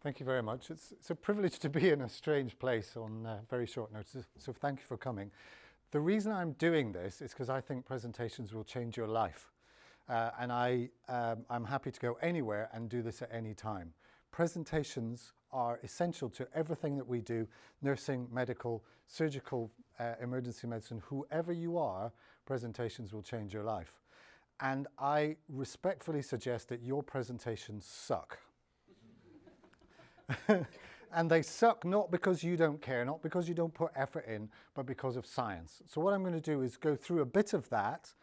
Thank you very much. It's a privilege to be in a strange place on very short notice, so thank you for coming. The reason I'm doing this is because I think presentations will change your life. I'm happy to go anywhere and do this at any time. Presentations are essential to everything that we do, nursing, medical, surgical, emergency medicine, whoever you are, presentations will change your life. And I respectfully suggest that your presentations suck. And they suck not because you don't care, not because you don't put effort in, but because of science. So what I'm going to do is go through a bit of that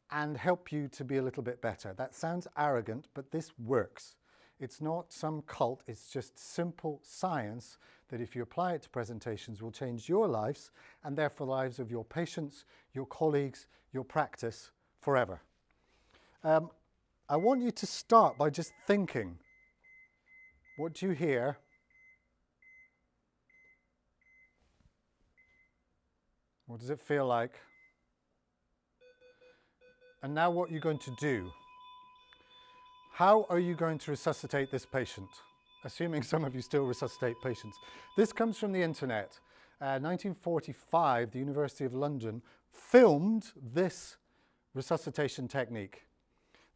and help you to be a little bit better. That sounds arrogant, but this works. It's not some cult, it's just simple science that if you apply it to presentations will change your lives and therefore the lives of your patients, your colleagues, your practice forever. I want you to start by just thinking, what do you hear? What does it feel like? And now what you're going to do. How are you going to resuscitate this patient? Assuming some of you still resuscitate patients. This comes from the internet. 1945, the University of London filmed this resuscitation technique.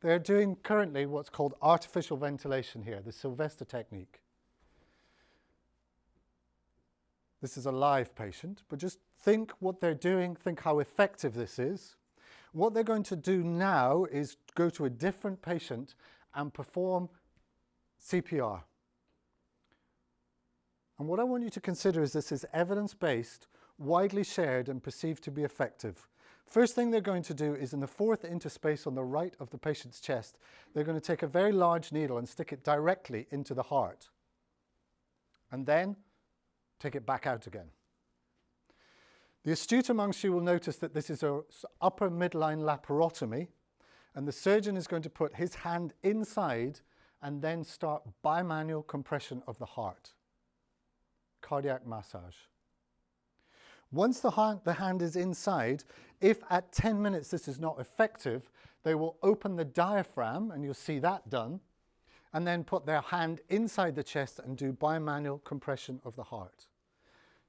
They're doing currently what's called artificial ventilation here, the Sylvester technique. This is a live patient, but just think what they're doing, think how effective this is. What they're going to do now is go to a different patient and perform CPR. And what I want you to consider is this is evidence-based, widely shared and perceived to be effective. First thing they're going to do is in the fourth interspace on the right of the patient's chest, they're going to take a very large needle and stick it directly into the heart. And then take it back out again. The astute amongst you will notice that this is an upper midline laparotomy, and the surgeon is going to put his hand inside and then start bimanual compression of the heart. Cardiac massage. Once the hand is inside, if at 10 minutes this is not effective, they will open the diaphragm, and you'll see that done, and then put their hand inside the chest and do bimanual compression of the heart.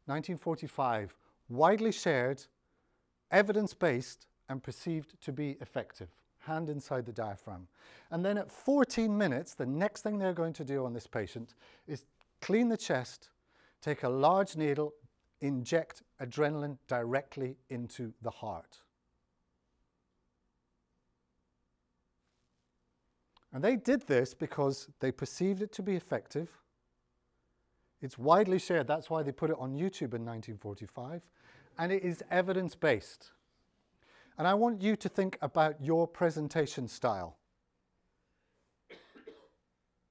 1945, widely shared, evidence-based, and perceived to be effective. Hand inside the diaphragm. And then at 14 minutes, the next thing they're going to do on this patient is clean the chest, take a large needle, inject adrenaline directly into the heart. And they did this because they perceived it to be effective. It's widely shared, that's why they put it on YouTube in 1945, and it is evidence-based. And I want you to think about your presentation style.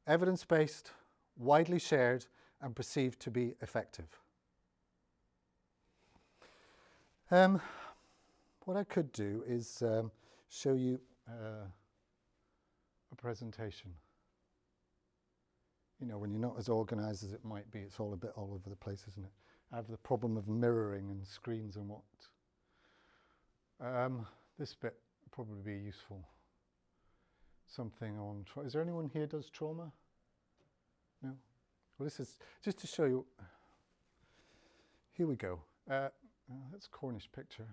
Evidence-based, widely shared, and perceived to be effective. What I could do is show you a presentation. You know, when you're not as organized as it might be, it's all a bit all over the place, isn't it? I have the problem of mirroring and screens and what. This bit would probably be useful. Something on, is there anyone here who does trauma? No? Well, this is just to show you. Here we go. That's a Cornish picture.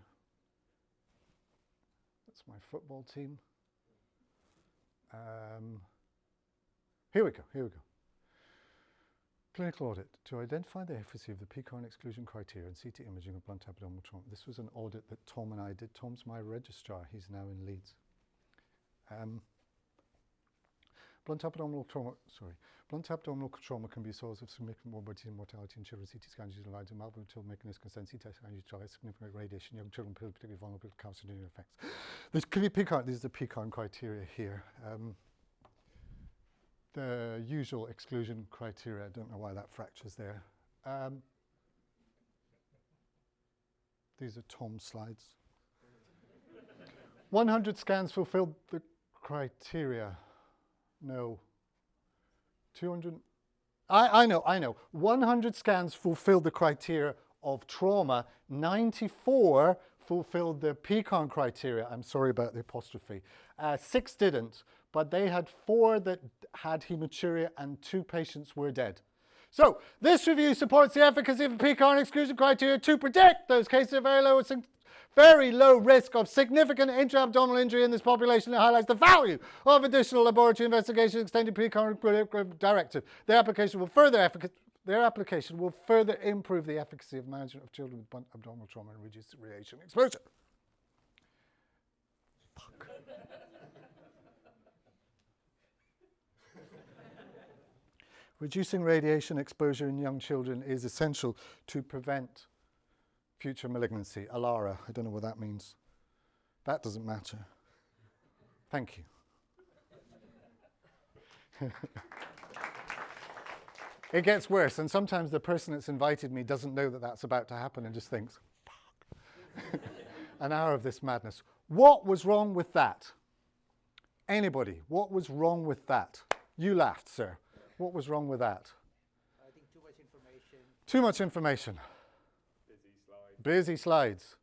That's my football team. Here we go. Clinical audit to identify the efficacy of the PCORN exclusion criteria and CT imaging of blunt abdominal trauma. This was an audit that Tom and I did. Tom's my registrar. He's now in Leeds. Blunt abdominal trauma can be a source of significant morbidity and mortality in children. CT scans using lines and malformed until making this consent. CT scans use significant radiation. Young children particularly vulnerable to carcinogenic effects. This could be PCORN. These are the PCORN criteria here. The usual exclusion criteria. I don't know why that fracture's there. These are Tom's slides. 100 scans fulfilled the criteria. No. 200. I know. 100 scans fulfilled the criteria of trauma. 94 fulfilled the PCORN criteria. I'm sorry about the apostrophe. 6 didn't, but they had 4 that had hematuria and 2 patients were dead. So, this review supports the efficacy of the PCAR exclusion criteria to predict those cases of very low risk of significant intra-abdominal injury in this population. It highlights the value of additional laboratory investigation extended PCAR directive. Their application will further improve the efficacy of management of children with abdominal trauma and reduce radiation exposure. Reducing radiation exposure in young children is essential to prevent future malignancy. ALARA, I don't know what that means. That doesn't matter. Thank you. It gets worse, and sometimes the person that's invited me doesn't know that that's about to happen and just thinks, fuck. An hour of this madness. What was wrong with that? Anybody, what was wrong with that? You laughed, sir. What was wrong with that? I think too much information. Too much information. Busy slides. Busy slides.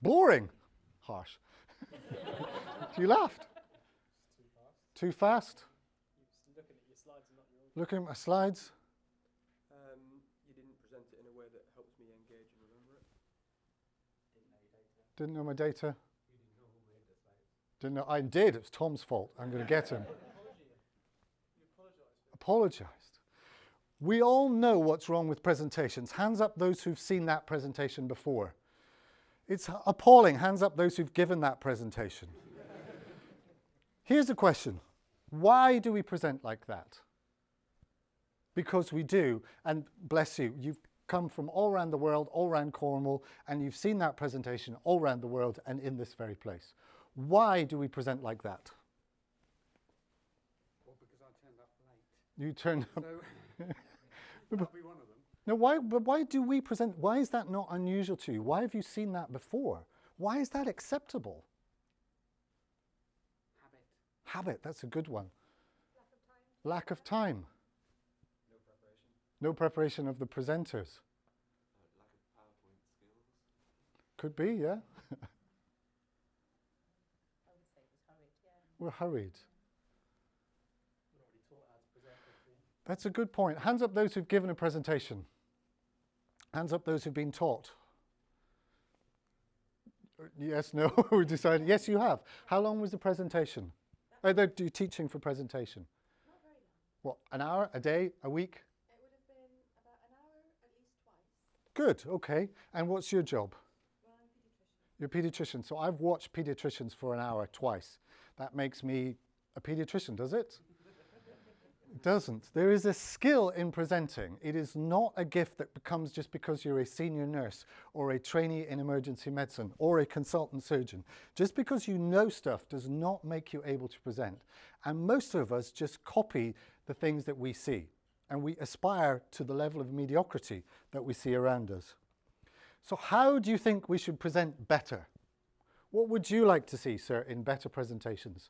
Boring. Harsh. You laughed. Too fast. Too fast. You're looking at your slides and not your own. Looking at my slides. You didn't present it in a way that helps me engage and remember it. Didn't know my data. You didn't know who made the slides. Didn't know. I did. It was Tom's fault. I'm going to get him. You apologised. Apologised. We all know what's wrong with presentations. Hands up those who've seen that presentation before. It's appalling. Hands up those who've given that presentation. Here's the question. Why do we present like that? Because we do, and bless you, you've come from all around the world, all around Cornwall, and you've seen that presentation all around the world and in this very place. Why do we present like that? Well, because I turned up late. You turned up. So, that'll be one of them. No, but why do we present? Why is that not unusual to you? Why have you seen that before? Why is that acceptable? Habit, that's a good one. Lack of time. No preparation. No preparation of the presenters. Lack of PowerPoint skills. Could be, yeah. I would say it was hurried, yeah. We're hurried. We're already taught how to present quickly. That's a good point. Hands up those who've given a presentation. Hands up those who've been taught. Yes, no, we decided. Yes, you have. How long was the presentation? They're teaching for presentation. Not very long. What, an hour, a day, a week? It would have been about an hour at least twice. Good, okay. And what's your job? Well, I'm a paediatrician. You're a paediatrician. So I've watched paediatricians for an hour twice. That makes me a paediatrician, does it? It doesn't. There is a skill in presenting. It is not a gift that becomes just because you're a senior nurse or a trainee in emergency medicine or a consultant surgeon. Just because you know stuff does not make you able to present. And most of us just copy the things that we see, and we aspire to the level of mediocrity that we see around us. So how do you think we should present better? What would you like to see, sir, in better presentations?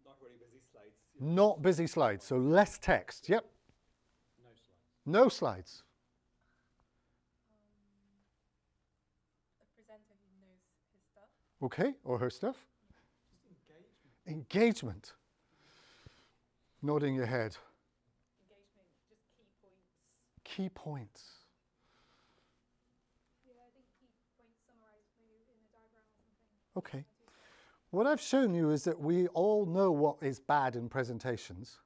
Not really busy slides. Not busy slides, so less text. Yep. No slides. No slides. A presenter who knows his stuff. Okay, or her stuff. Just engagement. Engagement. Nodding your head. Engagement, just key points. Key points. Yeah, I think key points summarised maybe in a diagram or something. Okay. What I've shown you is that we all know what is bad in presentations.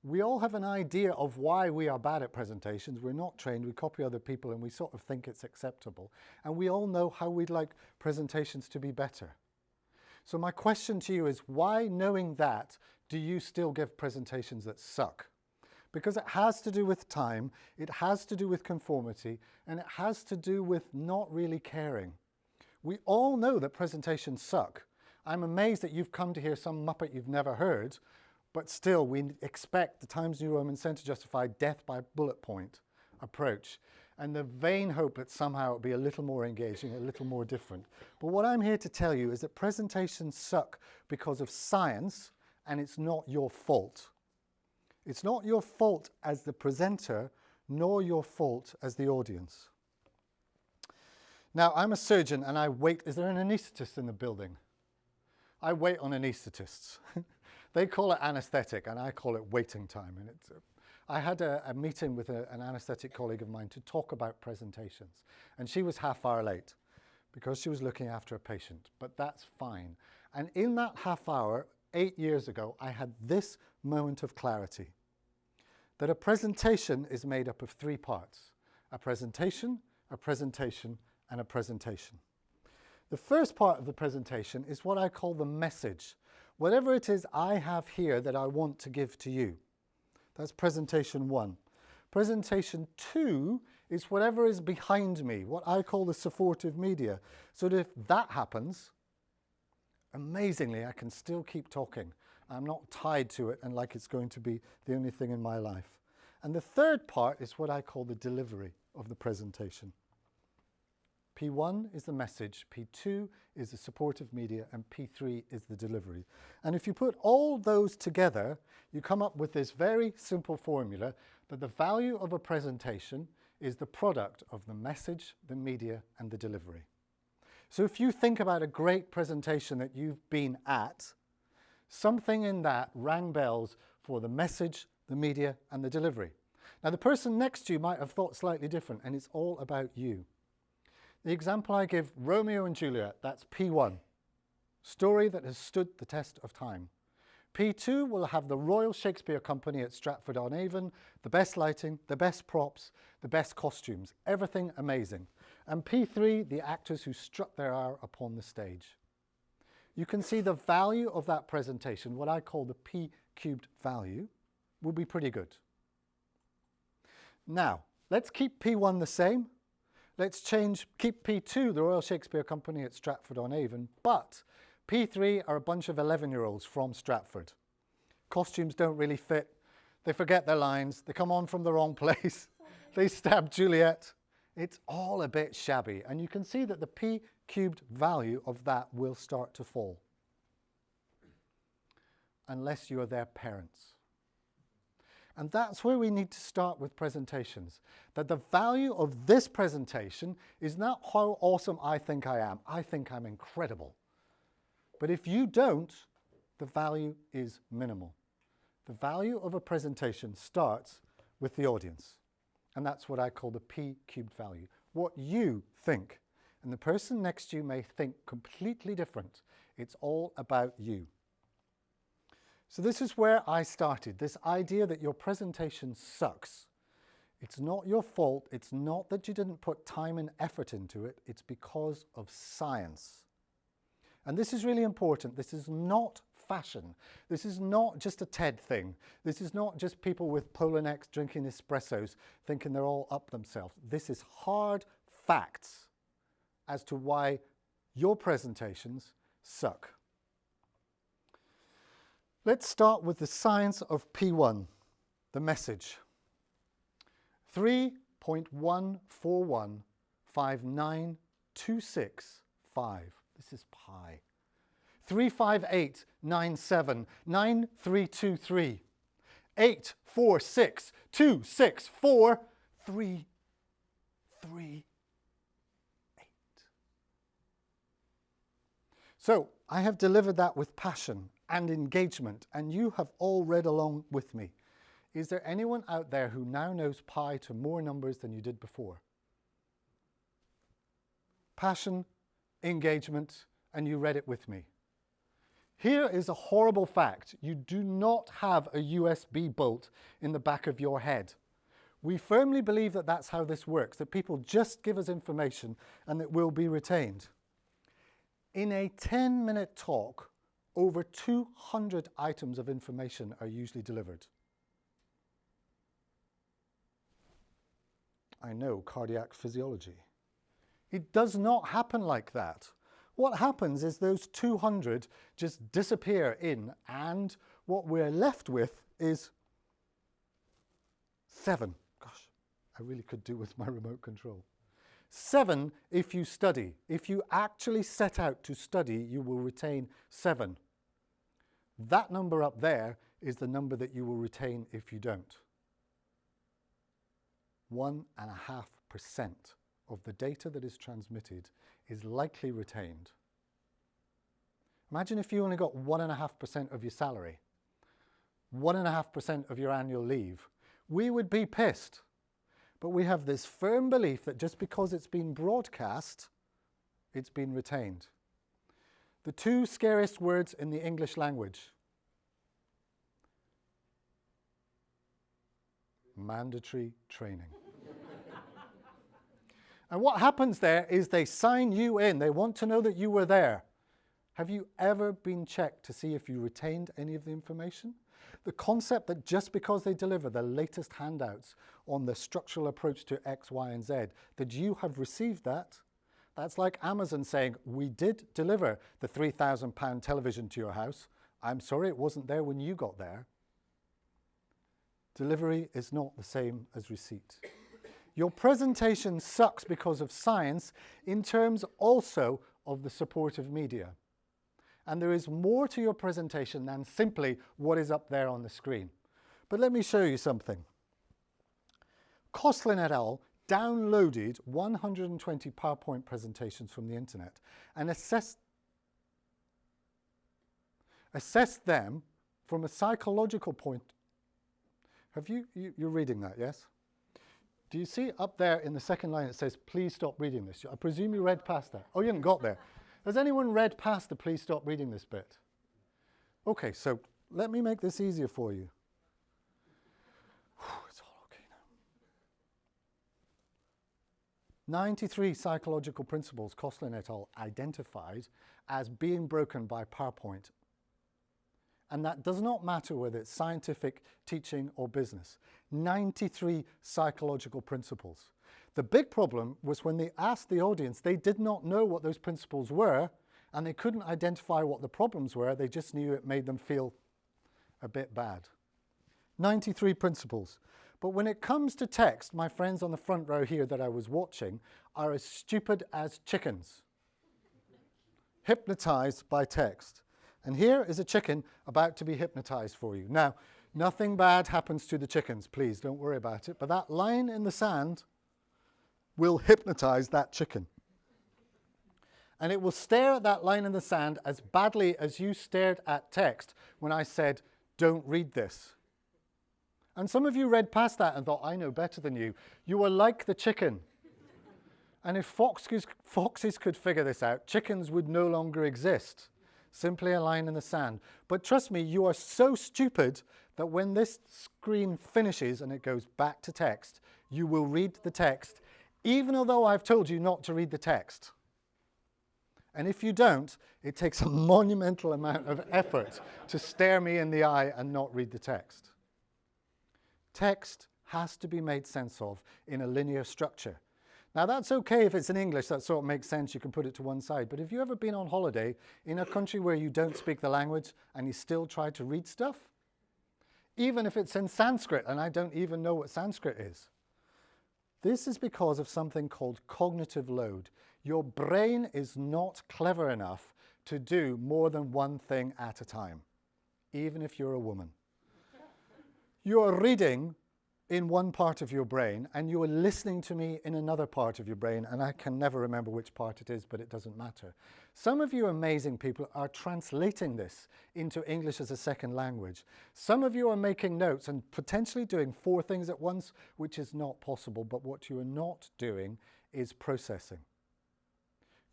We all have an idea of why we are bad at presentations. We're not trained, we copy other people and we sort of think it's acceptable. And we all know how we'd like presentations to be better. So my question to you is, why, knowing that, do you still give presentations that suck? Because it has to do with time, it has to do with conformity, and it has to do with not really caring. We all know that presentations suck. I'm amazed that you've come to hear some muppet you've never heard, but still we expect the Times New Roman Centre justified death by bullet point approach, and the vain hope that somehow it'll be a little more engaging, a little more different. But what I'm here to tell you is that presentations suck because of science, and it's not your fault. It's not your fault as the presenter, nor your fault as the audience. Now, I'm a surgeon and I wait. Is there an anaesthetist in the building? I wait on anaesthetists. They call it anesthetic, and I call it waiting time. And it's, I had a meeting with an anesthetic colleague of mine to talk about presentations, and she was half hour late because she was looking after a patient, but that's fine. And in that half hour, 8 years ago, I had this moment of clarity, that a presentation is made up of 3 parts: a presentation, and a presentation. The first part of the presentation is what I call the message. Whatever it is I have here that I want to give to you. That's presentation 1. Presentation 2 is whatever is behind me, what I call the supportive media. So that if that happens, amazingly, I can still keep talking. I'm not tied to it and like it's going to be the only thing in my life. And the third part is what I call the delivery of the presentation. P1 is the message, P2 is the supportive media, and P3 is the delivery. And if you put all those together, you come up with this very simple formula that the value of a presentation is the product of the message, the media, and the delivery. So if you think about a great presentation that you've been at, something in that rang bells for the message, the media, and the delivery. Now the person next to you might have thought slightly different, and it's all about you. The example I give, Romeo and Juliet, that's P1, story that has stood the test of time. P2 will have the Royal Shakespeare Company at Stratford-on-Avon, the best lighting, the best props, the best costumes, everything amazing. And P3, the actors who struck their hour upon the stage. You can see the value of that presentation, what I call the P cubed value, will be pretty good. Now, let's keep P1 the same. Let's keep P2, the Royal Shakespeare Company at Stratford-on-Avon, but P3 are a bunch of 11-year-olds from Stratford. Costumes don't really fit. They forget their lines. They come on from the wrong place. They stab Juliet. It's all a bit shabby. And you can see that the P cubed value of that will start to fall. Unless you're their parents. And that's where we need to start with presentations. That the value of this presentation is not how awesome I think I am. I think I'm incredible. But if you don't, the value is minimal. The value of a presentation starts with the audience. And that's what I call the P cubed value. What you think. And the person next to you may think completely different. It's all about you. So this is where I started, this idea that your presentation sucks. It's not your fault. It's not that you didn't put time and effort into it. It's because of science. And this is really important. This is not fashion. This is not just a TED thing. This is not just people with polar necks drinking espressos thinking they're all up themselves. This is hard facts as to why your presentations suck. Let's start with the science of P1, the message. 3.141592665. This is pi. 358979323. 846264338. So I have delivered that with passion and engagement, and you have all read along with me. Is there anyone out there who now knows pi to more numbers than you did before? Passion, engagement, and you read it with me. Here is a horrible fact. You do not have a USB bolt in the back of your head. We firmly believe that that's how this works, that people just give us information and it will be retained. In a 10-minute talk, over 200 items of information are usually delivered. I know, cardiac physiology. It does not happen like that. What happens is those 200 just disappear in, and what we're left with is 7. Gosh, I really could do with my remote control. 7 if you study. If you actually set out to study, you will retain 7. That number up there is the number that you will retain if you don't. 1.5% of the data that is transmitted is likely retained. Imagine if you only got 1.5% of your salary. 1.5% of your annual leave, we would be pissed. But we have this firm belief that just because it's been broadcast, it's been retained. The two scariest words in the English language: mandatory training. And what happens there is they sign you in. They want to know that you were there. Have you ever been checked to see if you retained any of the information? The concept that just because they deliver the latest handouts on the structural approach to X, Y, and Z, that you have received that, that's like Amazon saying, we did deliver the £3,000 television to your house. I'm sorry it wasn't there when you got there. Delivery is not the same as receipt. Your presentation sucks because of science in terms also of the supportive media. And there is more to your presentation than simply what is up there on the screen. But let me show you something. Koslin et al. Downloaded 120 PowerPoint presentations from the internet and assessed them from a psychological point. You're reading that, yes? Do you see up there in the second line it says, please stop reading this? I presume you read past that. Oh, you haven't got there. Has anyone read past the please stop reading this bit? Okay, so let me make this easier for you. It's all okay now. 93 psychological principles Koslin et al. Identified as being broken by PowerPoint. And that does not matter whether it's scientific, teaching, or business. 93 psychological principles. The big problem was when they asked the audience, they did not know what those principles were, and they couldn't identify what the problems were. They just knew it made them feel a bit bad. 93 principles. But when it comes to text, my friends on the front row here that I was watching are as stupid as chickens. Hypnotized by text. And here is a chicken about to be hypnotized for you. Now, nothing bad happens to the chickens, please don't worry about it. But that line in the sand will hypnotize that chicken. And it will stare at that line in the sand as badly as you stared at text when I said, don't read this. And some of you read past that and thought, I know better than you. You are like the chicken. And if foxes could figure this out, chickens would no longer exist. Simply a line in the sand. But trust me, you are so stupid that when this screen finishes and it goes back to text, you will read the text, even although I've told you not to read the text. And if you don't, it takes a monumental amount of effort to stare me in the eye and not read the text. Text has to be made sense of in a linear structure. Now that's okay if it's in English, that sort of makes sense, you can put it to one side. But have you ever been on holiday in a country where you don't speak the language and you still try to read stuff? Even if it's in Sanskrit and I don't even know what Sanskrit is. This is because of something called cognitive load. Your brain is not clever enough to do more than one thing at a time, even if you're a woman. You are reading in one part of your brain and you are listening to me in another part of your brain, and I can never remember which part it is, but it doesn't matter. Some of you amazing people are translating this into English as a second language. Some of you are making notes and potentially doing 4 things at once, which is not possible, but what you are not doing is processing.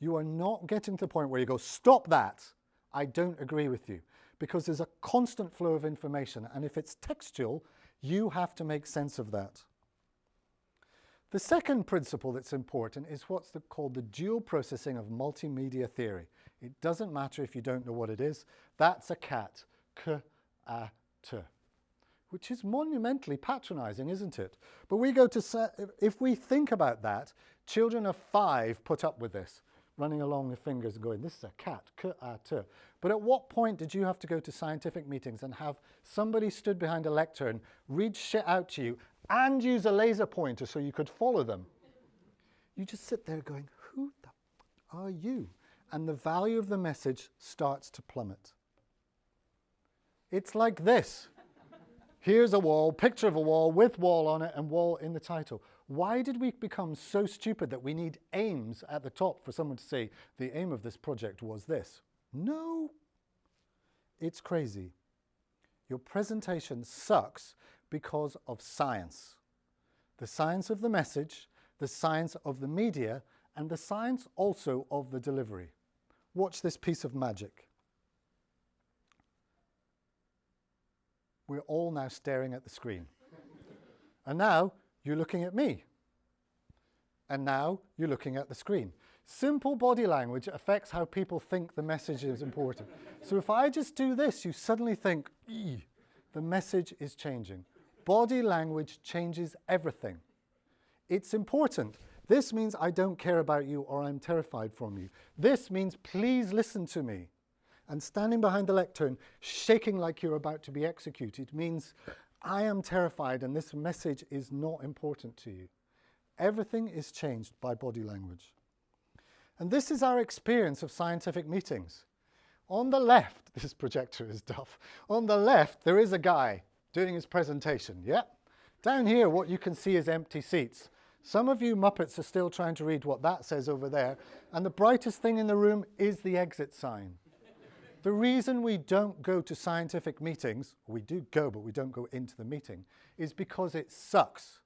You are not getting to the point where you go, stop that, I don't agree with you, because there's a constant flow of information, and if it's textual, you have to make sense of that. The second principle that's important is what's called the dual processing of multimedia theory. It doesn't matter if you don't know what it is. That's a cat, K-A-T, which is monumentally patronizing, isn't it? But we go to, if we think about that, children of 5 put up with this, running along with fingers and going, this is a cat, K-A-T. But at what point did you have to go to scientific meetings and have somebody stood behind a lectern, read shit out to you, and use a laser pointer so you could follow them? You just sit there going, who the f are you? And the value of the message starts to plummet. It's like this. Here's a wall, picture of a wall with wall on it and wall in the title. Why did we become so stupid that we need aims at the top for someone to say, the aim of this project was this? No, it's crazy. Your presentation sucks because of science. The science of the message, the science of the media, and the science also of the delivery. Watch this piece of magic. We're all now staring at the screen. And now you're looking at me. And now you're looking at the screen. Simple body language affects how people think the message is important. So if I just do this, you suddenly think, the message is changing. Body language changes everything. It's important. This means I don't care about you or I'm terrified from you. This means please listen to me. And standing behind the lectern, shaking like you're about to be executed, means I am terrified and this message is not important to you. Everything is changed by body language. And this is our experience of scientific meetings. On the left, this projector is duff. On the left, there is a guy doing his presentation, yeah? Down here, what you can see is empty seats. Some of you Muppets are still trying to read what that says over there, and the brightest thing in the room is the exit sign. The reason we don't go to scientific meetings, we do go, but we don't go into the meeting, is because it sucks.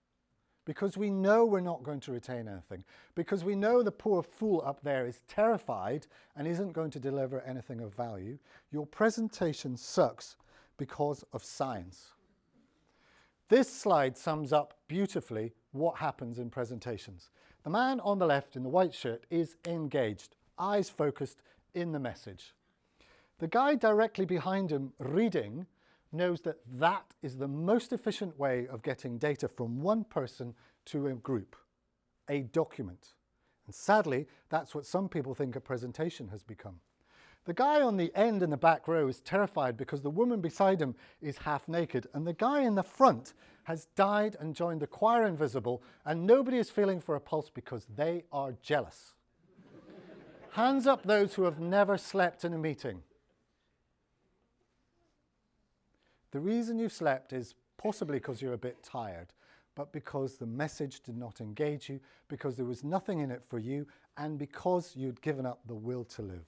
Because we know we're not going to retain anything. Because we know the poor fool up there is terrified and isn't going to deliver anything of value. Your presentation sucks because of science. This slide sums up beautifully what happens in presentations. The man on the left in the white shirt is engaged, eyes focused in the message. The guy directly behind him reading knows that that is the most efficient way of getting data from one person to a group, a document. And sadly, that's what some people think a presentation has become. The guy on the end in the back row is terrified because the woman beside him is half naked, and the guy in the front has died and joined the choir invisible, and nobody is feeling for a pulse because they are jealous. Hands up those who have never slept in a meeting. The reason you've slept is possibly because you're a bit tired, but because the message did not engage you, because there was nothing in it for you, and because you'd given up the will to live.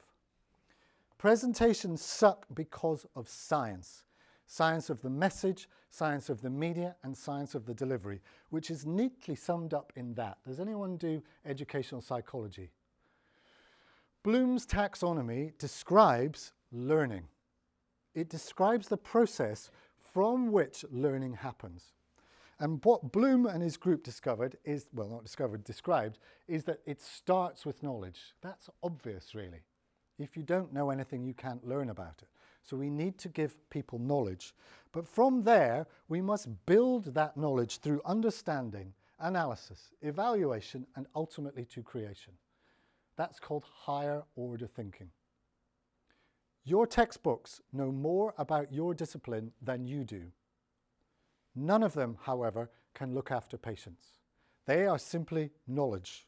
Presentations suck because of science. Science of the message, science of the media, and science of the delivery, which is neatly summed up in that. Does anyone do educational psychology? Bloom's taxonomy describes learning. It describes the process from which learning happens. And what Bloom and his group discovered is, well, not discovered, described, is that it starts with knowledge. That's obvious, really. If you don't know anything, you can't learn about it. So we need to give people knowledge. But from there, we must build that knowledge through understanding, analysis, evaluation, and ultimately to creation. That's called higher order thinking. Your textbooks know more about your discipline than you do. None of them, however, can look after patients. They are simply knowledge.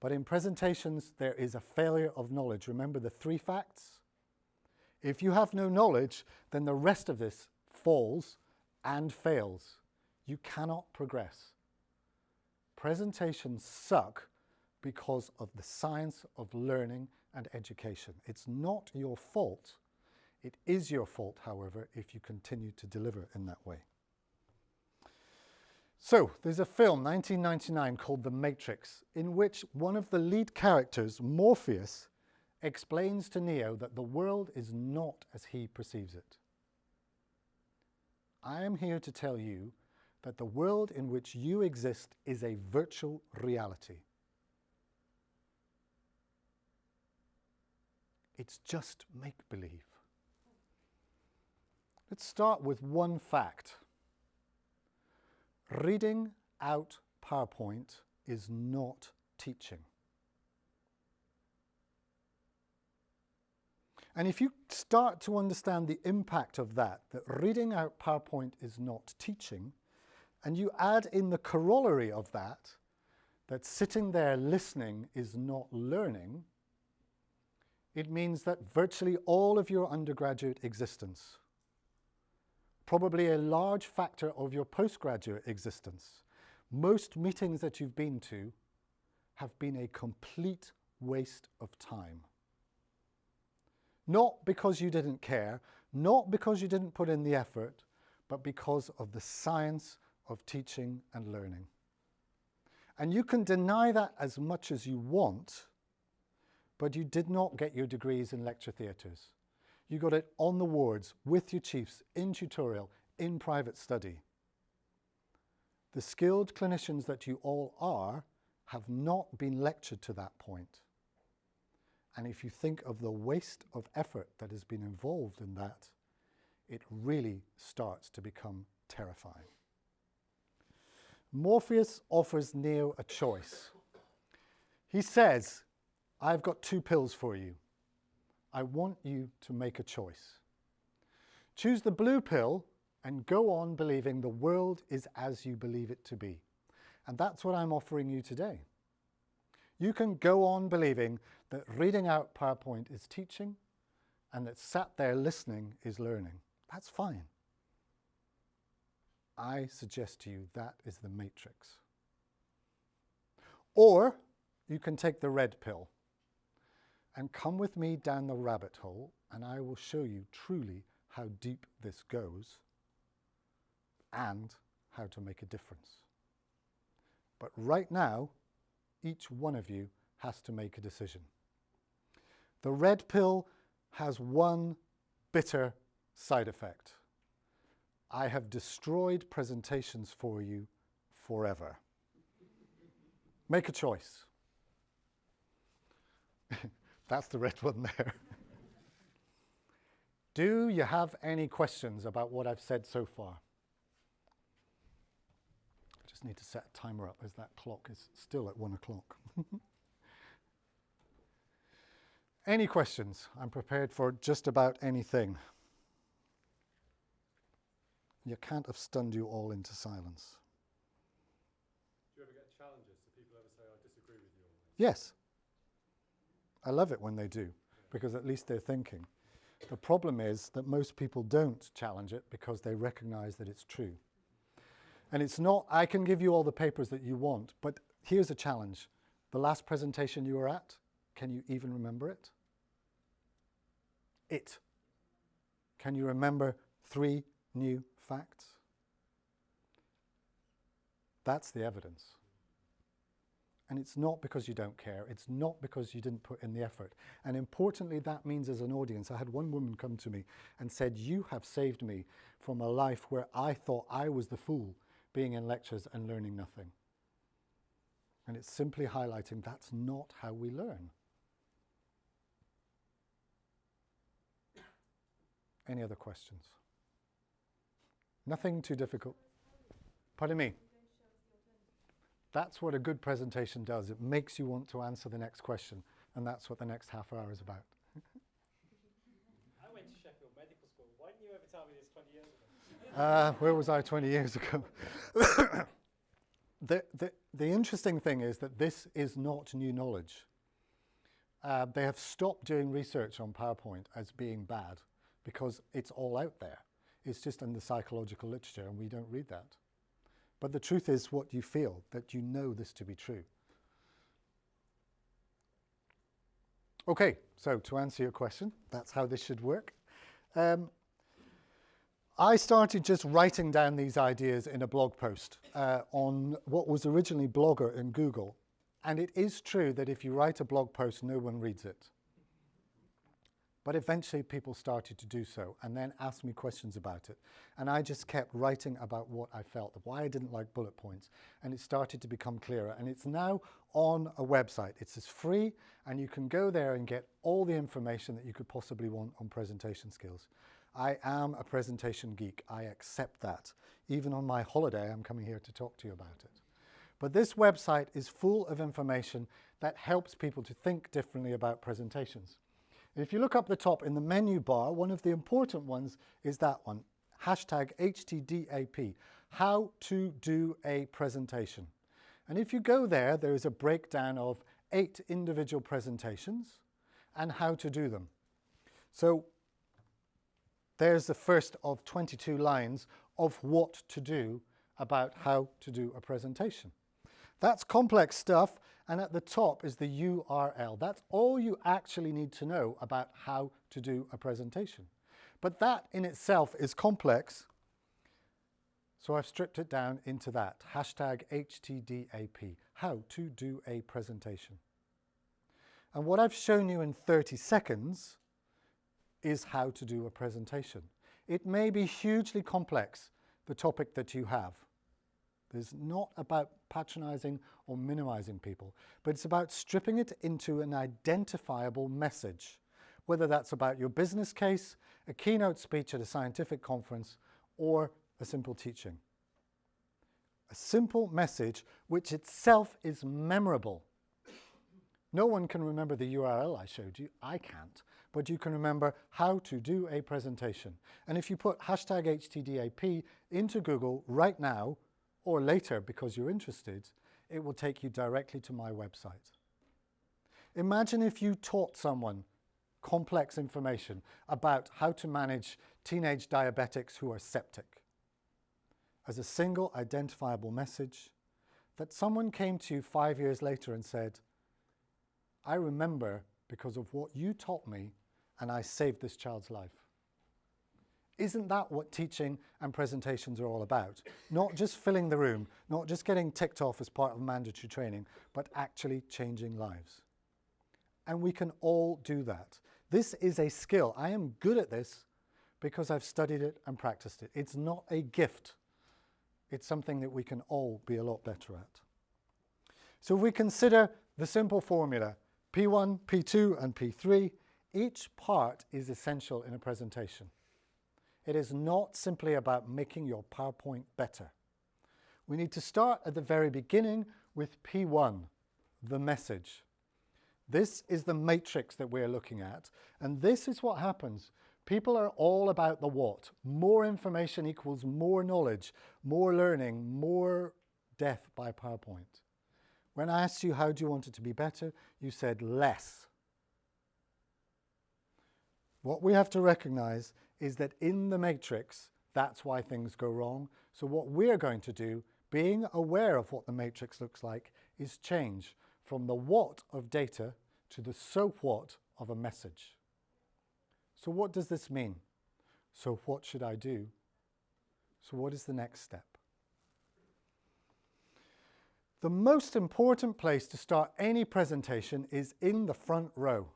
But in presentations, there is a failure of knowledge. Remember the 3 facts? If you have no knowledge, then the rest of this falls and fails. You cannot progress. Presentations suck because of the science of learning and education. It's not your fault. It is your fault, however, if you continue to deliver in that way. So, there's a film, 1999, called The Matrix, in which one of the lead characters, Morpheus, explains to Neo that the world is not as he perceives it. I am here to tell you that the world in which you exist is a virtual reality. It's just make-believe. Let's start with one fact. Reading out PowerPoint is not teaching. And if you start to understand the impact of that reading out PowerPoint is not teaching, and you add in the corollary of that sitting there listening is not learning, it means that virtually all of your undergraduate existence, probably a large factor of your postgraduate existence, most meetings that you've been to have been a complete waste of time. Not because you didn't care, not because you didn't put in the effort, but because of the science of teaching and learning. And you can deny that as much as you want, but you did not get your degrees in lecture theatres. You got it on the wards, with your chiefs, in tutorial, in private study. The skilled clinicians that you all are have not been lectured to that point. And if you think of the waste of effort that has been involved in that, it really starts to become terrifying. Morpheus offers Neo a choice. He says, I've got 2 pills for you. I want you to make a choice. Choose the blue pill and go on believing the world is as you believe it to be. And that's what I'm offering you today. You can go on believing that reading out PowerPoint is teaching and that sat there listening is learning. That's fine. I suggest to you that is the matrix. Or you can take the red pill and come with me down the rabbit hole, and I will show you truly how deep this goes and how to make a difference. But right now, each one of you has to make a decision. The red pill has one bitter side effect. I have destroyed presentations for you forever. Make a choice. That's the red one there. Do you have any questions about what I've said so far? I just need to set a timer up as that clock is still at 1 o'clock. Any questions? I'm prepared for just about anything. You can't have stunned you all into silence. Do you ever get challenges? Do people ever say, I disagree with you on this? Yes. I love it when they do, because at least they're thinking. The problem is that most people don't challenge it because they recognize that it's true. And it's not, I can give you all the papers that you want, but here's a challenge. The last presentation you were at, can you even remember it? Can you remember 3 new facts? That's the evidence. And it's not because you don't care. It's not because you didn't put in the effort. And importantly, that means as an audience, I had one woman come to me and said, you have saved me from a life where I thought I was the fool being in lectures and learning nothing. And it's simply highlighting that's not how we learn. Any other questions? Nothing too difficult. Pardon me? That's what a good presentation does. It makes you want to answer the next question. And that's what the next half hour is about. I went to Sheffield Medical School. Why didn't you ever tell me this 20 years ago? Where was I 20 years ago? The interesting thing is that this is not new knowledge. They have stopped doing research on PowerPoint as being bad because it's all out there. It's just in the psychological literature and we don't read that. But the truth is what you feel, that you know this to be true. Okay, so to answer your question, that's how this should work. I started just writing down these ideas in a blog post on what was originally Blogger in Google. And it is true that if you write a blog post, no one reads it. But eventually people started to do so and then asked me questions about it. And I just kept writing about what I felt, why I didn't like bullet points. And it started to become clearer. And it's now on a website. It's as free and you can go there and get all the information that you could possibly want on presentation skills. I am a presentation geek. I accept that. Even on my holiday, I'm coming here to talk to you about it. But this website is full of information that helps people to think differently about presentations. If you look up the top in the menu bar, one of the important ones is that one, hashtag HTDAP, how to do a presentation. And if you go there, there is a breakdown of 8 individual presentations and how to do them. So there's the first of 22 lines of what to do about how to do a presentation. That's complex stuff, and at the top is the URL. That's all you actually need to know about how to do a presentation. But that in itself is complex, so I've stripped it down into that. Hashtag HTDAP, how to do a presentation. And what I've shown you in 30 seconds is how to do a presentation. It may be hugely complex, the topic that you have. It's not about patronizing or minimizing people, but it's about stripping it into an identifiable message, whether that's about your business case, a keynote speech at a scientific conference, or a simple teaching. A simple message which itself is memorable. No one can remember the URL I showed you. I can't. But you can remember how to do a presentation. And if you put hashtag HTDAP into Google right now, or later because you're interested, it will take you directly to my website. Imagine if you taught someone complex information about how to manage teenage diabetics who are septic as a single identifiable message, that someone came to you 5 years later and said, I remember because of what you taught me and I saved this child's life. Isn't that what teaching and presentations are all about? Not just filling the room, not just getting ticked off as part of mandatory training, but actually changing lives. And we can all do that. This is a skill. I am good at this because I've studied it and practiced it. It's not a gift. It's something that we can all be a lot better at. So if we consider the simple formula, P1, P2, and P3, each part is essential in a presentation. It is not simply about making your PowerPoint better. We need to start at the very beginning with P1, the message. This is the matrix that we're looking at, and this is what happens. People are all about the what. More information equals more knowledge, more learning, more death by PowerPoint. When I asked you how do you want it to be better, you said less. What we have to recognize is that in the matrix, that's why things go wrong. So what we're going to do, being aware of what the matrix looks like, is change from the what of data to the so what of a message. So what does this mean? So what should I do? So what is the next step? The most important place to start any presentation is in the front row.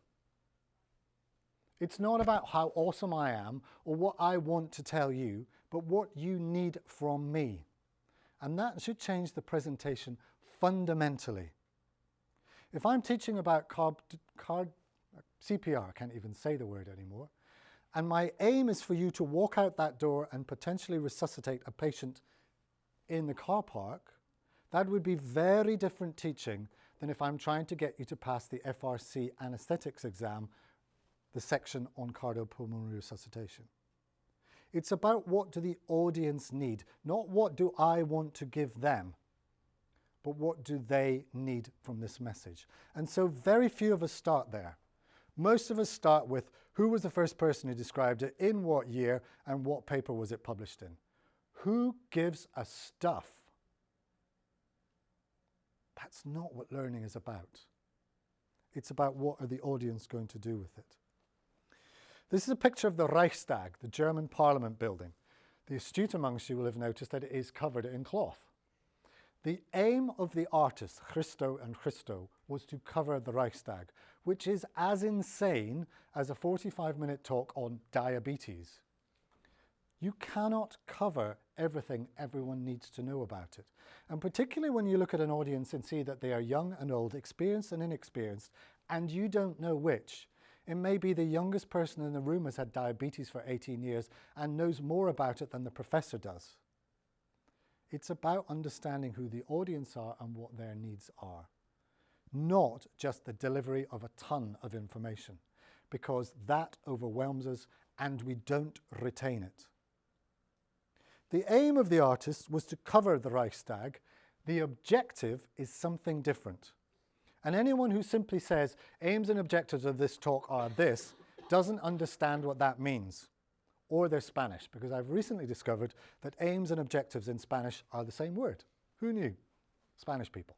It's not about how awesome I am or what I want to tell you, but what you need from me. And that should change the presentation fundamentally. If I'm teaching about CPR, I can't even say the word anymore, and my aim is for you to walk out that door and potentially resuscitate a patient in the car park, that would be very different teaching than if I'm trying to get you to pass the FRC anesthetics exam, the section on cardiopulmonary resuscitation. It's about what do the audience need, not what do I want to give them, but what do they need from this message. And so very few of us start there. Most of us start with who was the first person who described it, in what year, and what paper was it published in. Who gives a stuff? That's not what learning is about. It's about what are the audience going to do with it. This is a picture of the Reichstag, the German Parliament building. The astute amongst you will have noticed that it is covered in cloth. The aim of the artists, Christo and Christo, was to cover the Reichstag, which is as insane as a 45-minute talk on diabetes. You cannot cover everything everyone needs to know about it. And particularly when you look at an audience and see that they are young and old, experienced and inexperienced, and you don't know which. It may be the youngest person in the room has had diabetes for 18 years and knows more about it than the professor does. It's about understanding who the audience are and what their needs are, not just the delivery of a ton of information, because that overwhelms us and we don't retain it. The aim of the artist was to cover the Reichstag. The objective is something different. And anyone who simply says, aims and objectives of this talk are this, doesn't understand what that means. Or they're Spanish, because I've recently discovered that aims and objectives in Spanish are the same word. Who knew? Spanish people.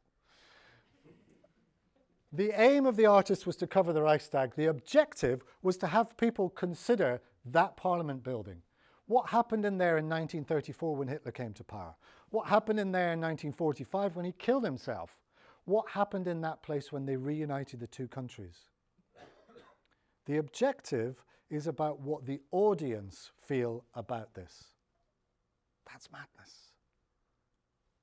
The aim of the artist was to cover the Reichstag. The objective was to have people consider that Parliament building. What happened in there in 1934 when Hitler came to power? What happened in there in 1945 when he killed himself? What happened in that place when they reunited the two countries? The objective is about what the audience feel about this. That's madness.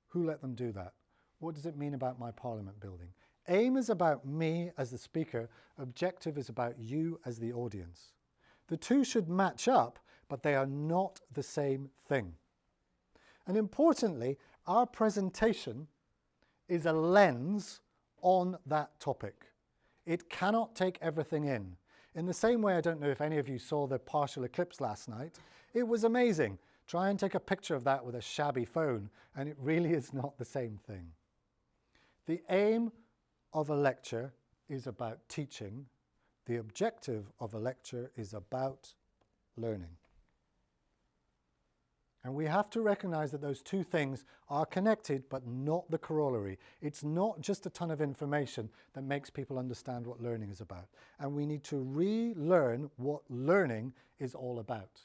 Who let them do that? What does it mean about my Parliament building? Aim is about me as the speaker. Objective is about you as the audience. The two should match up, but they are not the same thing. And importantly, our presentation is a lens on that topic. It cannot take everything in. In the same way, I don't know if any of you saw the partial eclipse last night. It was amazing. Try and take a picture of that with a shabby phone, and it really is not the same thing. The aim of a lecture is about teaching. The objective of a lecture is about learning. And we have to recognize that those two things are connected, but not the corollary. It's not just a ton of information that makes people understand what learning is about. And we need to relearn what learning is all about.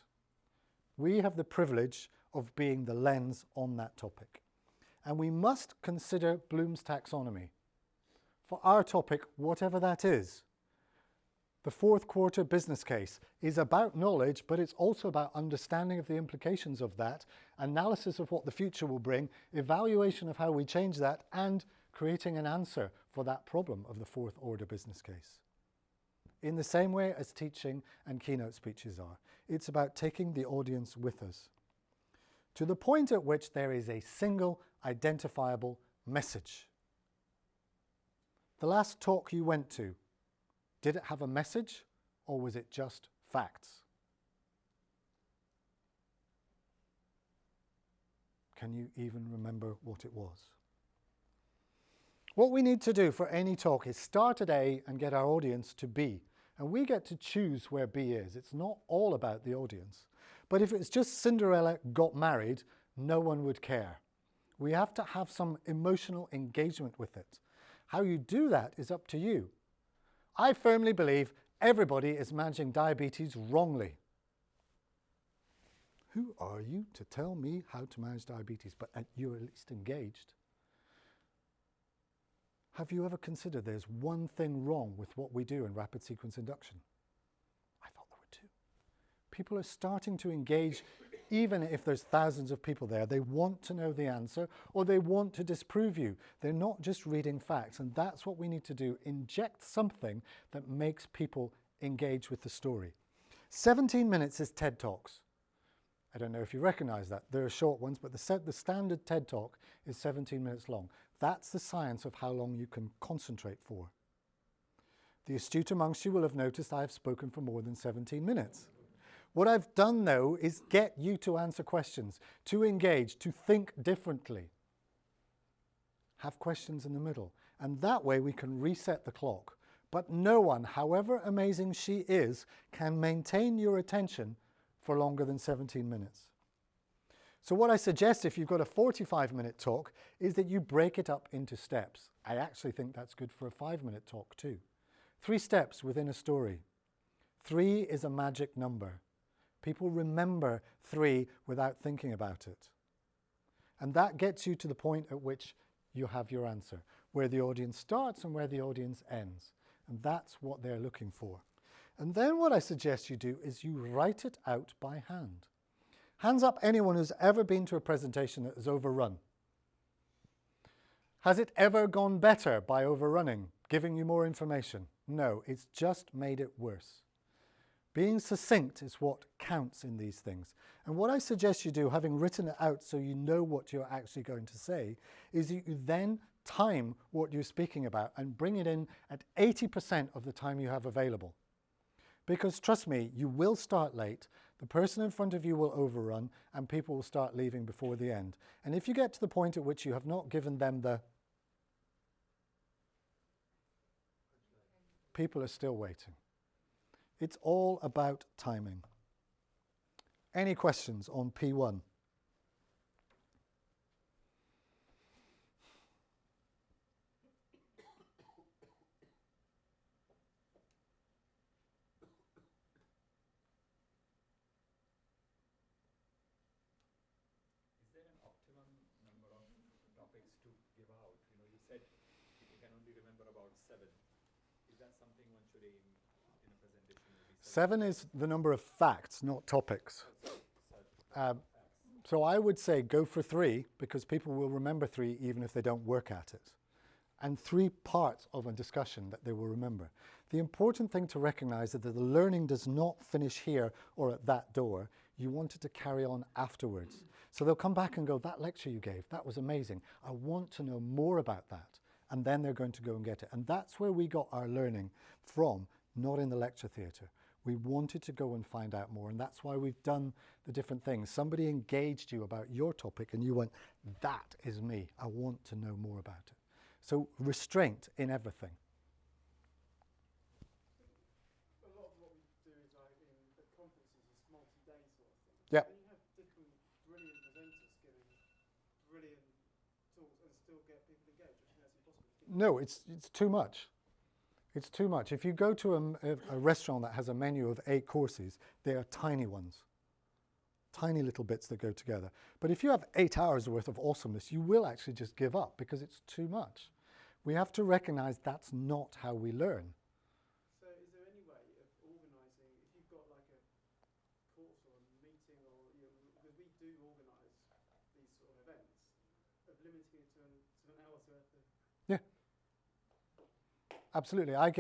We have the privilege of being the lens on that topic. And we must consider Bloom's taxonomy. For our topic, whatever that is, the fourth quarter business case is about knowledge, but it's also about understanding of the implications of that, analysis of what the future will bring, evaluation of how we change that, and creating an answer for that problem of the fourth order business case. In the same way as teaching and keynote speeches are, it's about taking the audience with us to the point at which there is a single identifiable message. The last talk you went to, did it have a message, or was it just facts? Can you even remember what it was? What we need to do for any talk is start at A and get our audience to B. And we get to choose where B is. It's not all about the audience. But if it's just Cinderella got married, no one would care. We have to have some emotional engagement with it. How you do that is up to you. I firmly believe everybody is managing diabetes wrongly. Who are you to tell me how to manage diabetes? But you're at least engaged. Have you ever considered there's one thing wrong with what we do in rapid sequence induction? I thought there were two. People are starting to engage even if there's thousands of people there. They want to know the answer, or they want to disprove you. They're not just reading facts, and that's what we need to do. Inject something that makes people engage with the story. 17 minutes is TED Talks. I don't know if you recognize that. There are short ones, but the standard TED Talk is 17 minutes long. That's the science of how long you can concentrate for. The astute amongst you will have noticed I have spoken for more than 17 minutes. What I've done, though, is get you to answer questions, to engage, to think differently. Have questions in the middle. And that way we can reset the clock. But no one, however amazing she is, can maintain your attention for longer than 17 minutes. So what I suggest if you've got a 45-minute talk is that you break it up into steps. I actually think that's good for a 5-minute talk too. 3 steps within a story. 3 is a magic number. People remember 3 without thinking about it. And that gets you to the point at which you have your answer, where the audience starts and where the audience ends. And that's what they're looking for. And then what I suggest you do is you write it out by hand. Hands up anyone who's ever been to a presentation that is overrun. Has it ever gone better by overrunning, giving you more information? No, it's just made it worse. Being succinct is what counts in these things. And what I suggest you do, having written it out so you know what you're actually going to say, is that you then time what you're speaking about and bring it in at 80% of the time you have available. Because trust me, you will start late, the person in front of you will overrun, and people will start leaving before the end. And if you get to the point at which you have not given them the... people are still waiting. It's all about timing. Any questions on P1? topics to give out? You know, you said people can only remember about 7. Is that something one should aim in a presentation? Maybe 7 is the number of facts, not topics. So I would say go for 3 because people will remember 3 even if they don't work at it. And 3 parts of a discussion that they will remember. The important thing to recognize is that the learning does not finish here or at that door. You want it to carry on afterwards. So they'll come back and go, that lecture you gave, that was amazing. I want to know more about that. And then they're going to go and get it. And that's where we got our learning from, not in the lecture theatre. We wanted to go and find out more, and that's why we've done the different things. Somebody engaged you about your topic and you went, that is me. I want to know more about it. So restraint in everything. A lot of what we do is like in the conferences is multi-day sort of thing. Yep. When you have different brilliant presenters giving brilliant talks and still get people engaged, I think that's impossible. No, it's too much. It's too much. If you go to a restaurant that has a menu of 8 courses, they are tiny ones. Tiny little bits that go together. But if you have 8 hours worth of awesomeness, you will actually just give up because it's too much. We have to recognize that's not how we learn. So is there any way of organising, if you've got like a course or a meeting or, because we do organise these sort of events, of limiting it to an hour's worth of... Yeah. Absolutely. I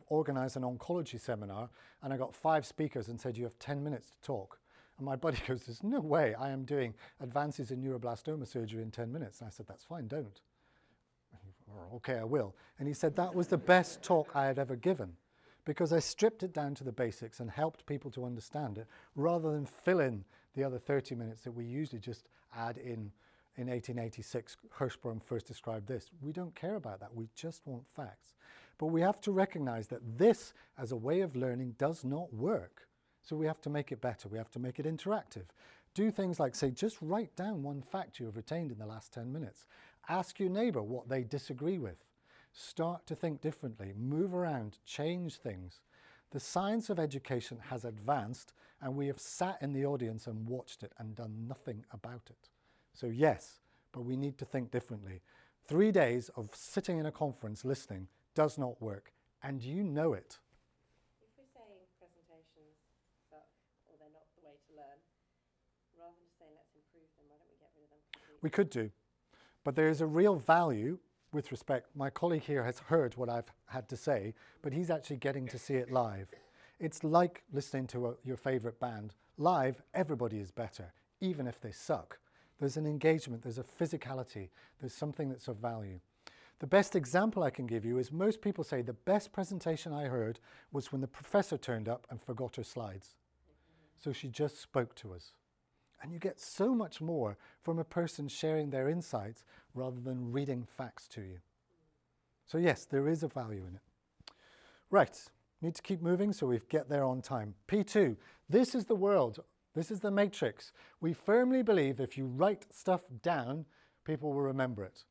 organised an oncology seminar and I got 5 speakers and said, you have 10 minutes to talk. And my buddy goes, there's no way I am doing advances in neuroblastoma surgery in 10 minutes. And I said, that's fine, don't. Okay, I will. And he said that was the best talk I had ever given because I stripped it down to the basics and helped people to understand it rather than fill in the other 30 minutes that we usually just add in. In 1886, Hirschsprung first described this. We don't care about that. We just want facts. But we have to recognize that this, as a way of learning, does not work. So we have to make it better. We have to make it interactive. Do things like say, just write down one fact you have retained in the last 10 minutes. Ask your neighbor what they disagree with. Start to think differently. Move around. Change things. The science of education has advanced, and we have sat in the audience and watched it and done nothing about it. So yes, but we need to think differently. 3 days of sitting in a conference listening does not work, and you know it. If we're saying presentations suck or they're not the way to learn, rather than just saying let's improve them, why don't we get rid of them completely? We could do, but there is a real value with respect. My colleague here has heard what I've had to say, but he's actually getting to see it live. It's like listening to your favorite band. Live, everybody is better, even if they suck. There's an engagement, there's a physicality, there's something that's of value. The best example I can give you is most people say the best presentation I heard was when the professor turned up and forgot her slides. So she just spoke to us. And you get so much more from a person sharing their insights rather than reading facts to you. So yes, there is a value in it. Right, need to keep moving so we get there on time. P2, this is the world. This is the matrix. We firmly believe if you write stuff down, people will remember it.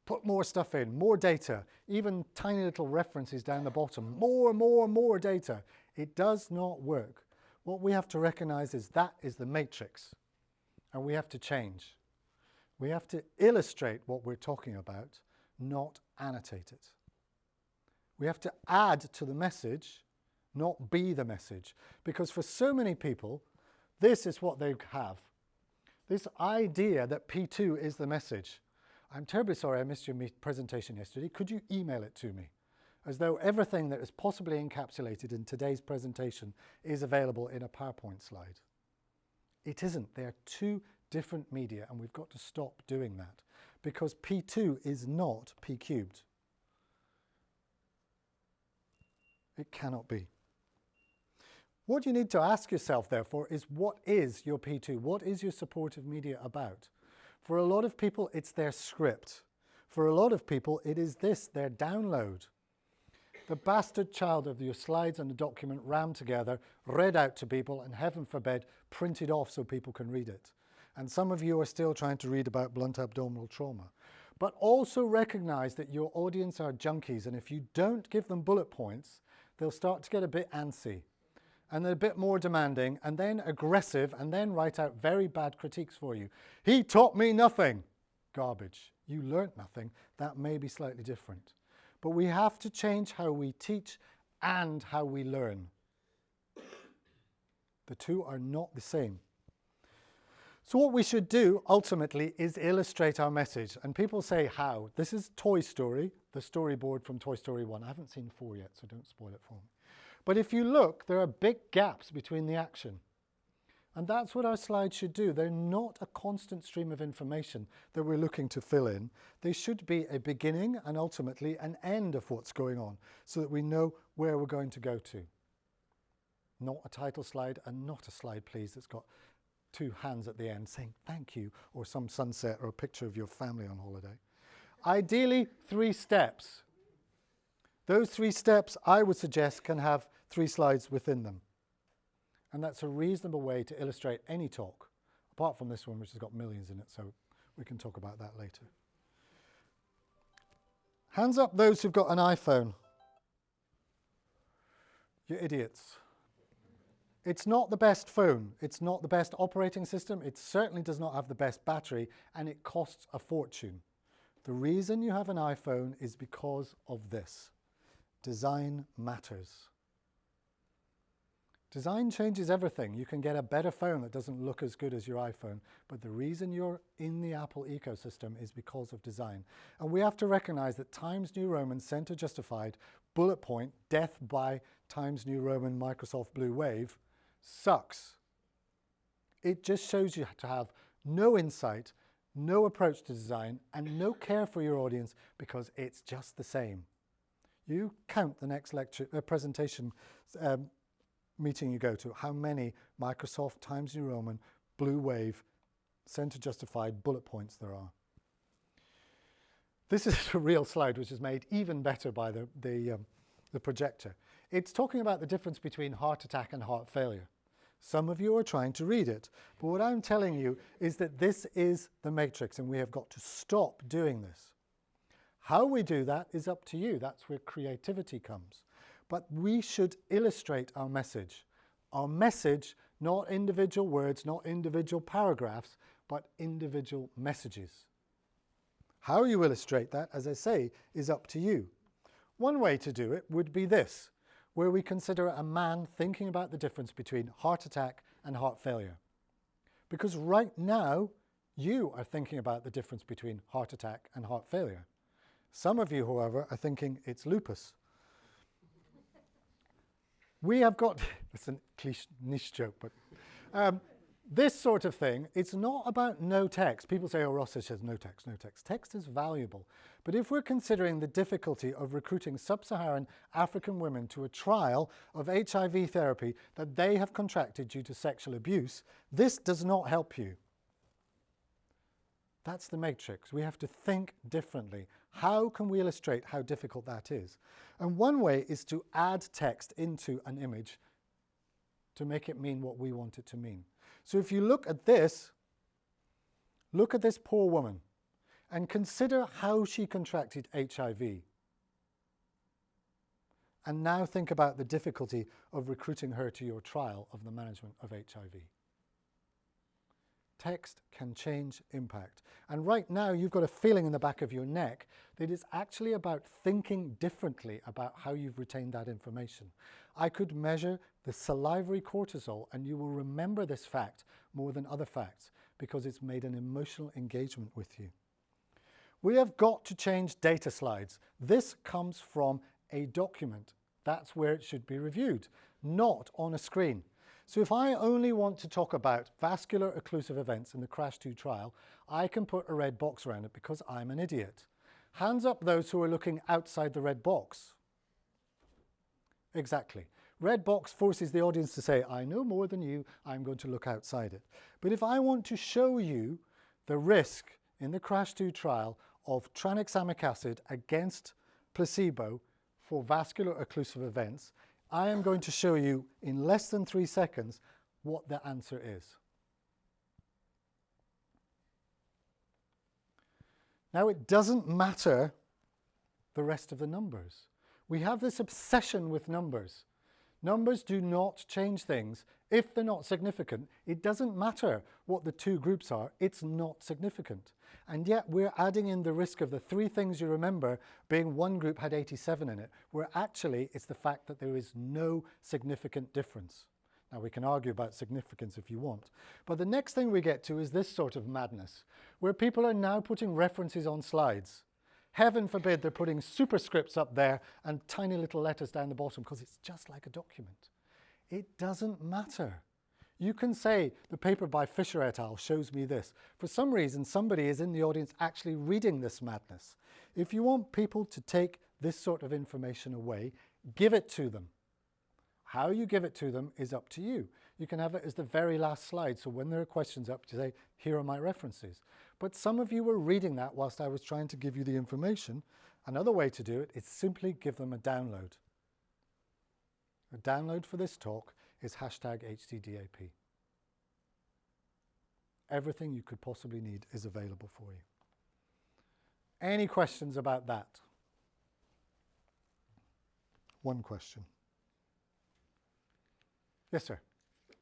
Put more stuff in, more data, even tiny little references down the bottom, more data. It does not work. What we have to recognize is that is the matrix, and we have to change. We have to illustrate what we're talking about, not annotate it. We have to add to the message, not be the message, because for so many people, this is what they have. This idea that P2 is the message. I'm terribly sorry I missed your presentation yesterday. Could you email it to me? As though everything that is possibly encapsulated in today's presentation is available in a PowerPoint slide. It isn't. They are 2 different media, and we've got to stop doing that because P2 is not P cubed. It cannot be. What you need to ask yourself, therefore, is what is your P2? What is your supportive media about? For a lot of people, it's their script. For a lot of people, it is this, their download. The bastard child of your slides and the document rammed together, read out to people, and heaven forbid, printed off so people can read it. And some of you are still trying to read about blunt abdominal trauma. But also recognize that your audience are junkies, and if you don't give them bullet points, they'll start to get a bit antsy. And they're a bit more demanding, and then aggressive, and then write out very bad critiques for you. He taught me nothing. Garbage. you learnt nothing, that may be slightly different. But we have to change how we teach and how we learn. The two are not the same. So what we should do ultimately is illustrate our message. And people say how. This is Toy Story, the storyboard from Toy Story 1. I haven't seen 4 yet, so don't spoil it for me. But if you look, there are big gaps between the action. And that's what our slides should do. They're not a constant stream of information that we're looking to fill in. They should be a beginning and ultimately an end of what's going on so that we know where we're going to go to. Not a title slide and not a slide, please, that's got 2 hands at the end saying thank you or some sunset or a picture of your family on holiday. Ideally, 3 steps. Those 3 steps, I would suggest, can have 3 slides within them. And that's a reasonable way to illustrate any talk, apart from this one, which has got millions in it, so we can talk about that later. Hands up those who've got an iPhone. You idiots. It's not the best phone. It's not the best operating system. It certainly does not have the best battery, and it costs a fortune. The reason you have an iPhone is because of this. Design matters. Design changes everything. You can get a better phone that doesn't look as good as your iPhone, but the reason you're in the Apple ecosystem is because of design. And we have to recognize that Times New Roman, center justified, bullet point, death by Times New Roman, Microsoft Blue Wave, sucks. It just shows you to have no insight, no approach to design, and no care for your audience because it's just the same. You count the next lecture, presentation meeting you go to, how many Microsoft Times New Roman, Blue Wave, center justified bullet points there are. This is a real slide which is made even better by the projector. It's talking about the difference between heart attack and heart failure. Some of you are trying to read it, but what I'm telling you is that this is the matrix and we have got to stop doing this. How we do that is up to you. That's where creativity comes. But we should illustrate our message. Our message, not individual words, not individual paragraphs, but individual messages. How you illustrate that, as I say, is up to you. One way to do it would be this, where we consider a man thinking about the difference between heart attack and heart failure. Because right now, you are thinking about the difference between heart attack and heart failure. Some of you, however, are thinking it's lupus. We have got, it's a niche joke, but this sort of thing, it's not about no text. People say, oh, Ross says no text, no text. Text is valuable. But if we're considering the difficulty of recruiting sub-Saharan African women to a trial of HIV therapy that they have contracted due to sexual abuse, this does not help you. That's the matrix. We have to think differently. How can we illustrate how difficult that is? And one way is to add text into an image to make it mean what we want it to mean. So if you look at this poor woman and consider how she contracted HIV. And now think about the difficulty of recruiting her to your trial of the management of HIV. Text can change impact. And right now you've got a feeling in the back of your neck that it's actually about thinking differently about how you've retained that information. I could measure the salivary cortisol and you will remember this fact more than other facts because it's made an emotional engagement with you. We have got to change data slides. This comes from a document. That's where it should be reviewed, not on a screen. So if I only want to talk about vascular occlusive events in the CRASH-2 trial, I can put a red box around it because I'm an idiot. Hands up those who are looking outside the red box. Exactly. Red box forces the audience to say, I know more than you, I'm going to look outside it. But if I want to show you the risk in the CRASH-2 trial of tranexamic acid against placebo for vascular occlusive events, I am going to show you in less than 3 seconds what the answer is. Now, it doesn't matter the rest of the numbers. We have this obsession with numbers. Numbers do not change things. If they're not significant, it doesn't matter what the two groups are, it's not significant. And yet we're adding in the risk of the three things you remember being one group had 87 in it, where actually it's the fact that there is no significant difference. Now we can argue about significance if you want. But the next thing we get to is this sort of madness, where people are now putting references on slides. Heaven forbid they're putting superscripts up there and tiny little letters down the bottom because it's just like a document. It doesn't matter. You can say the paper by Fisher et al. Shows me this. For some reason, somebody is in the audience actually reading this madness. If you want people to take this sort of information away, give it to them. How you give it to them is up to you. You can have it as the very last slide, so when there are questions up, you say, here are my references. But some of you were reading that whilst I was trying to give you the information. Another way to do it is simply give them a download. A download for this talk is #HTDAP. Everything you could possibly need is available for you. Any questions about that? One question. Yes, sir. You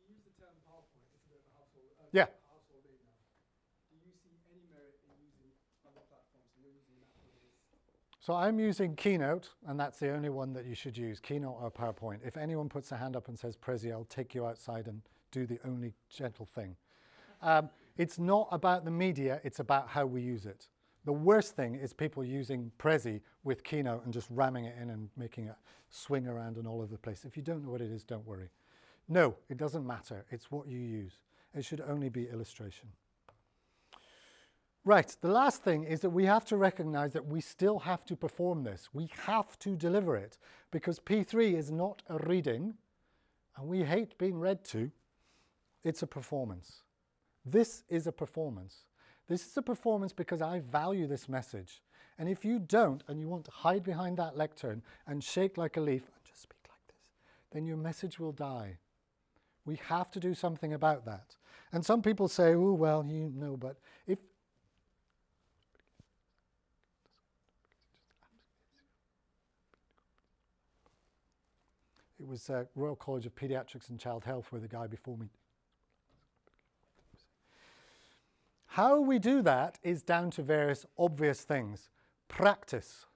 use the term PowerPoint, it's a bit of a household, Yeah. household name now. Do you see any merit in using other platforms and you're using that for this? So I'm using Keynote, and that's the only one that you should use, Keynote or PowerPoint. If anyone puts a hand up and says Prezi, I'll take you outside and do the only gentle thing. It's not about the media, it's about how we use it. The worst thing is people using Prezi with Keynote and just ramming it in and making it swing around and all over the place. If you don't know what it is, don't worry. No, it doesn't matter. It's what you use. It should only be illustration. Right, the last thing is that we have to recognize that we still have to perform this. We have to deliver it because P3 is not a reading, and we hate being read to. It's a performance. This is a performance. This is a performance because I value this message. And if you don't, and you want to hide behind that lectern and shake like a leaf and just speak like this, then your message will die. We have to do something about that. And some people say, oh, well, you know, but if... It was Royal College of Pediatrics and Child Health where the guy before me. How we do that is down to various obvious things. Practice.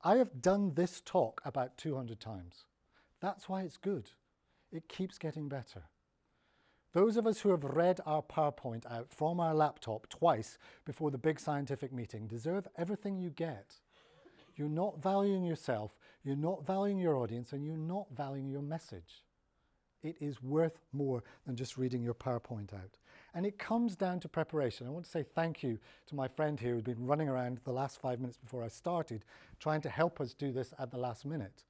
I have done this talk about 200 times. That's why it's good. It keeps getting better. Those of us who have read our PowerPoint out from our laptop twice before the big scientific meeting deserve everything you get. You're not valuing yourself, you're not valuing your audience, and you're not valuing your message. It is worth more than just reading your PowerPoint out. And it comes down to preparation. I want to say thank you to my friend here who's been running around the last 5 minutes before I started, trying to help us do this at the last minute.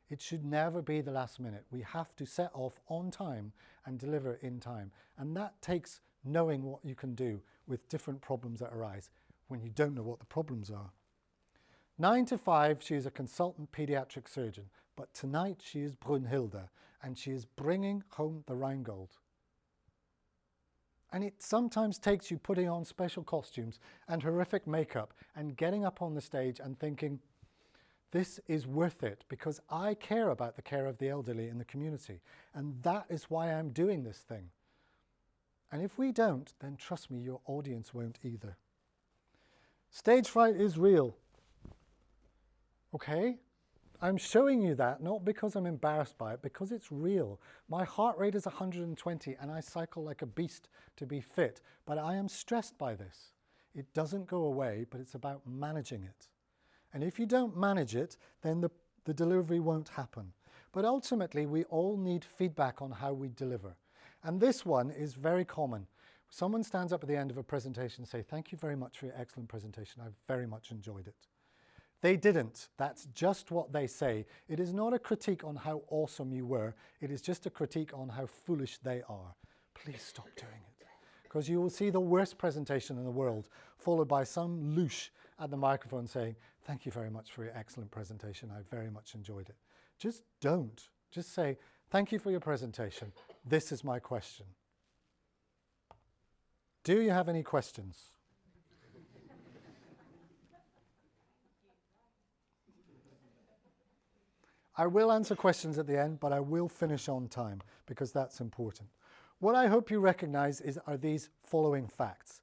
It should never be the last minute. We have to set off on time and deliver in time. And that takes knowing what you can do with different problems that arise when you don't know what the problems are. 9 to 5, she is a consultant pediatric surgeon, but tonight she is Brunhilde, and she is bringing home the Rheingold. And it sometimes takes you putting on special costumes and horrific makeup and getting up on the stage and thinking, this is worth it because I care about the care of the elderly in the community, and that is why I'm doing this thing. And if we don't, then trust me, your audience won't either. Stage fright is real. Okay? I'm showing you that not because I'm embarrassed by it, because it's real. My heart rate is 120 and I cycle like a beast to be fit, but I am stressed by this. It doesn't go away, but it's about managing it. And if you don't manage it, then the delivery won't happen. But ultimately, we all need feedback on how we deliver. And this one is very common. Someone stands up at the end of a presentation and say, thank you very much for your excellent presentation. I've very much enjoyed it. They didn't. That's just what they say. It is not a critique on how awesome you were. It is just a critique on how foolish they are. Please stop doing it. Because you will see the worst presentation in the world, followed by some louche at the microphone saying, thank you very much for your excellent presentation. I very much enjoyed it. Just don't. Just say, thank you for your presentation. This is my question. Do you have any questions? I will answer questions at the end, but I will finish on time because that's important. What I hope you recognize are these following facts.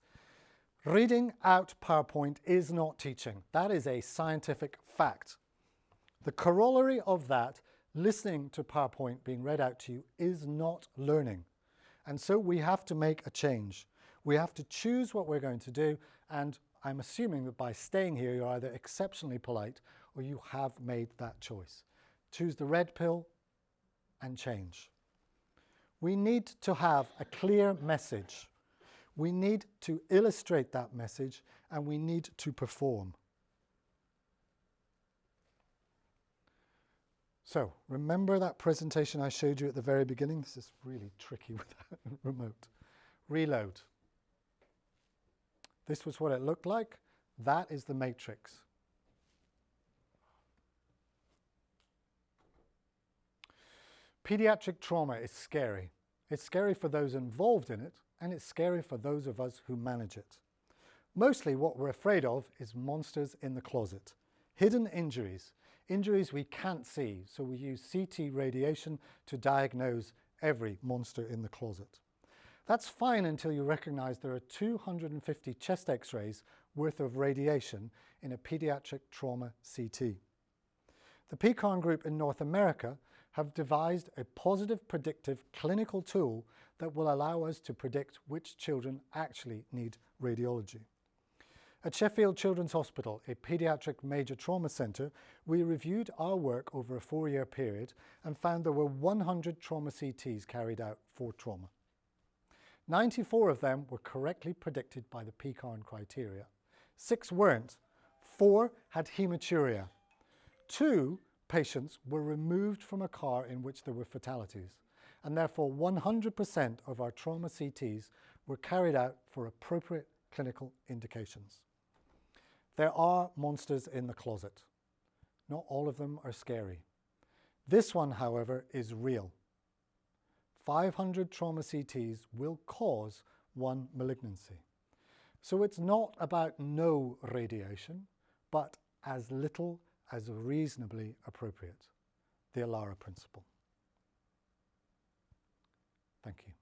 Reading out PowerPoint is not teaching. That is a scientific fact. The corollary of that, listening to PowerPoint being read out to you, is not learning. And so we have to make a change. We have to choose what we're going to do, and I'm assuming that by staying here, you're either exceptionally polite or you have made that choice. Choose the red pill and change. We need to have a clear message. We need to illustrate that message, and we need to perform. So, remember that presentation I showed you at the very beginning? This is really tricky with that remote. Reload. This was what it looked like. That is the matrix. Pediatric trauma is scary. It's scary for those involved in it, and it's scary for those of us who manage it. Mostly what we're afraid of is monsters in the closet. Hidden injuries, injuries we can't see, so we use CT radiation to diagnose every monster in the closet. That's fine until you recognize there are 250 chest x-rays worth of radiation in a pediatric trauma CT. The PECARN group in North America have devised a positive predictive clinical tool that will allow us to predict which children actually need radiology. At Sheffield Children's Hospital, a paediatric major trauma centre, we reviewed our work over a 4-year period and found there were 100 trauma CTs carried out for trauma. 94 of them were correctly predicted by the PECARN criteria. 6 weren't. 4 had hematuria. 2 patients were removed from a car in which there were fatalities, and therefore 100% of our trauma CTs were carried out for appropriate clinical indications. There are monsters in the closet. Not all of them are scary. This one, however, is real. 500 trauma CTs will cause 1 malignancy. So it's not about no radiation, but as little as reasonably appropriate. The Alara principle. Thank you.